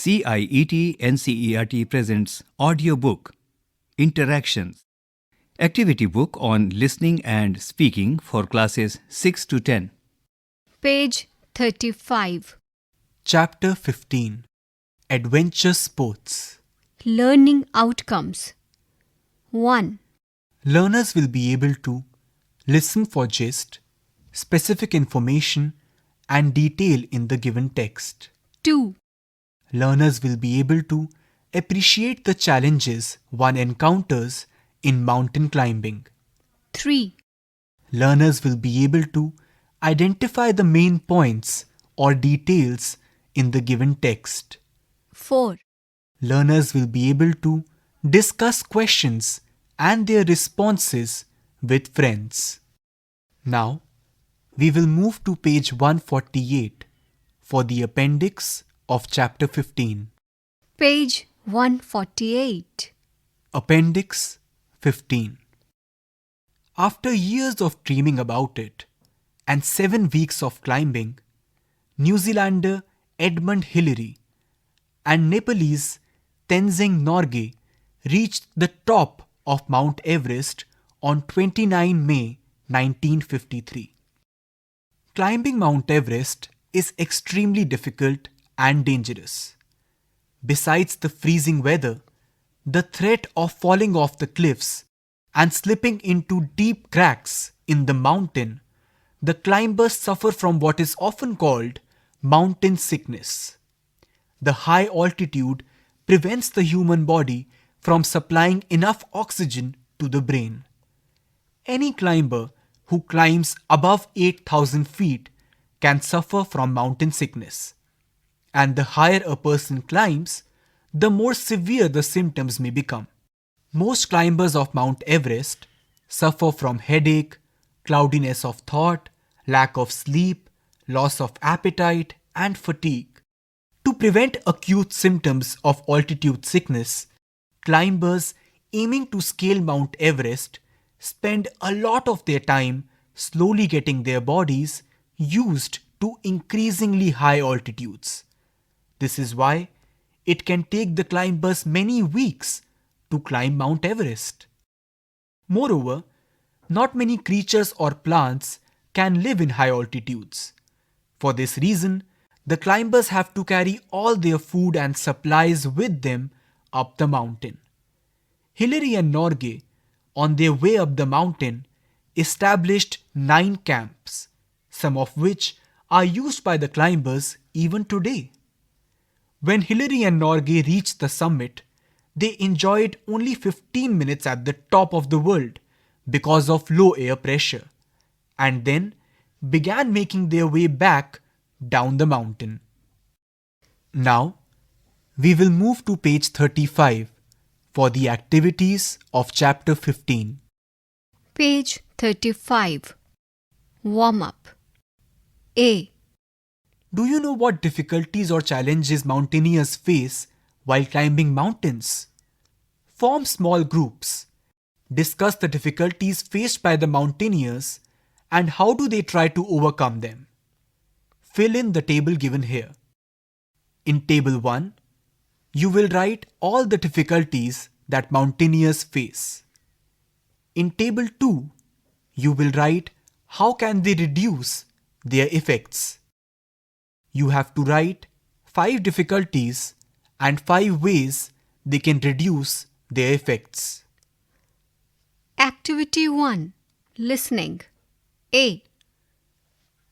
CIET NCERT presents audiobook Interactions, activity book on listening and speaking for classes 6 to 10. Page 35. Chapter 15 Adventure Sports. Learning Outcomes. 1. Learners will be able to listen for gist, specific information, and detail in the given text. 2. Learners will be able to appreciate the challenges one encounters in mountain climbing. 3. Learners will be able to identify the main points or details in the given text. 4. Learners will be able to discuss questions and their responses with friends. Now, we will move to page 148 for the appendix of chapter 15. Page 148. Appendix 15. After years of dreaming about it and 7 weeks of climbing, New Zealander Edmund Hillary and Nepalese Tenzing Norgay reached the top of Mount Everest on 29 May 1953. Climbing Mount Everest is extremely difficult and dangerous. Besides the freezing weather, the threat of falling off the cliffs and slipping into deep cracks in the mountain, the climbers suffer from what is often called mountain sickness. The high altitude prevents the human body from supplying enough oxygen to the brain. Any climber who climbs above 8,000 feet can suffer from mountain sickness. And the higher a person climbs, the more severe the symptoms may become. Most climbers of Mount Everest suffer from headache, cloudiness of thought, lack of sleep, loss of appetite, and fatigue. To prevent acute symptoms of altitude sickness, climbers aiming to scale Mount Everest spend a lot of their time slowly getting their bodies used to increasingly high altitudes. This is why it can take the climbers many weeks to climb Mount Everest. Moreover, not many creatures or plants can live in high altitudes. For this reason, the climbers have to carry all their food and supplies with them up the mountain. Hillary and Norgay, on their way up the mountain, established 9 camps, some of which are used by the climbers even today. When Hillary and Norgay reached the summit, they enjoyed only 15 minutes at the top of the world because of low air pressure, and then began making their way back down the mountain. Now, we will move to page 35 for the activities of chapter 15. Page 35. Warm up. A. Do you know what difficulties or challenges mountaineers face while climbing mountains? Form small groups. Discuss the difficulties faced by the mountaineers and how do they try to overcome them. Fill in the table given here. In Table 1, you will write all the difficulties that mountaineers face. In Table 2, you will write how can they reduce their effects. You have to write 5 difficulties and 5 ways they can reduce their effects. Activity 1. Listening. A.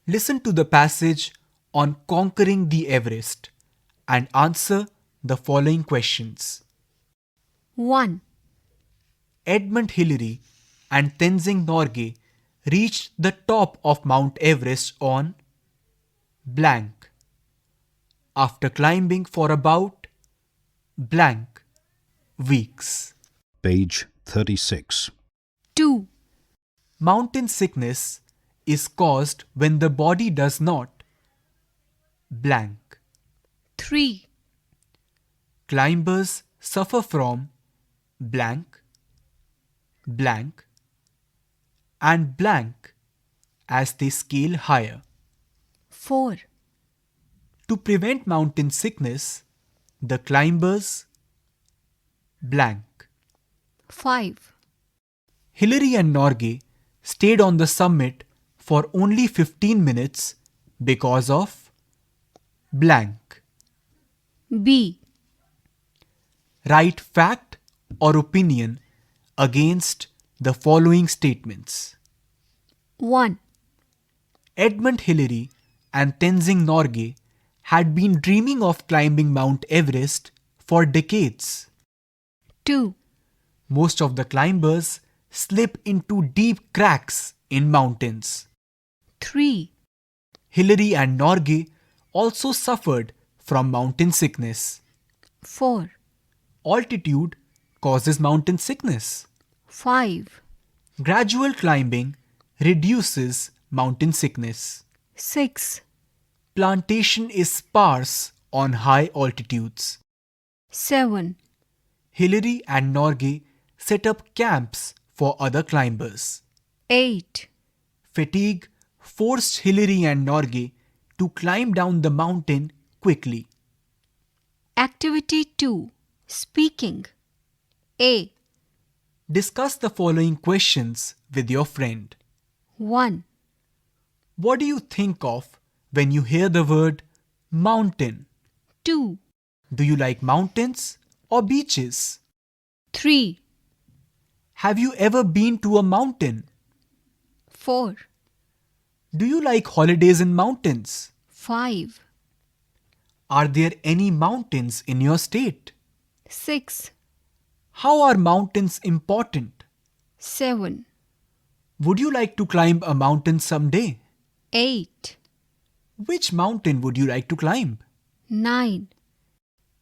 Listen to the passage on conquering the Everest and answer the following questions. 1. Edmund Hillary and Tenzing Norgay reached the top of Mount Everest on blank after climbing for about blank weeks. Page 36. 2. Mountain sickness is caused when the body does not blank. 3. Climbers suffer from blank, blank, and blank as they scale higher. 4. To prevent mountain sickness, The climbers blank. 5. Hillary and Norgay stayed on the summit for only 15 minutes because of blank. B. Write fact or opinion against the following statements. 1. Edmund Hillary and Tenzing Norgay had been dreaming of climbing Mount Everest for decades. 2. Most of the climbers slip into deep cracks in mountains. 3. Hillary and Norgay also suffered from mountain sickness. 4. Altitude causes mountain sickness. 5. Gradual climbing reduces mountain sickness. 6. Plantation is sparse on high altitudes. 7. Hillary and Norgay set up camps for other climbers. 8. Fatigue forced Hillary and Norgay to climb down the mountain quickly. Activity 2. Speaking. A. Discuss the following questions with your friend. 1. What do you think of when you hear the word mountain? 2. Do you like mountains or beaches? 3. Have you ever been to a mountain? 4. Do you like holidays in mountains? 5. Are there any mountains in your state? 6. How are mountains important? 7. Would you like to climb a mountain someday? 8. Which mountain would you like to climb? 9.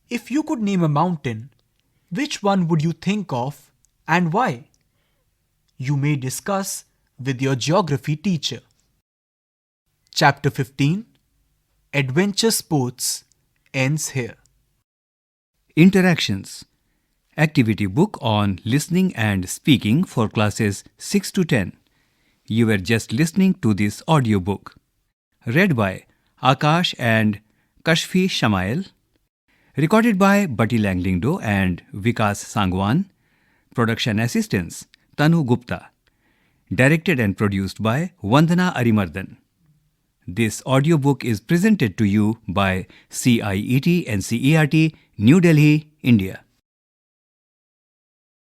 If you could name a mountain, which one would you think of and why? You may discuss with your geography teacher. Chapter 15 Adventure Sports ends here. Interactions. Activity book on listening and speaking for classes 6 to 10. You were just listening to this audiobook. Read by Akash and Kashfi Shamail. Recorded by Bati Langlingdo and Vikas Sangwan. Production assistants Tanu Gupta. Directed and produced by Vandana Arimardan. This audiobook is presented to you by CIET NCERT, New Delhi, India.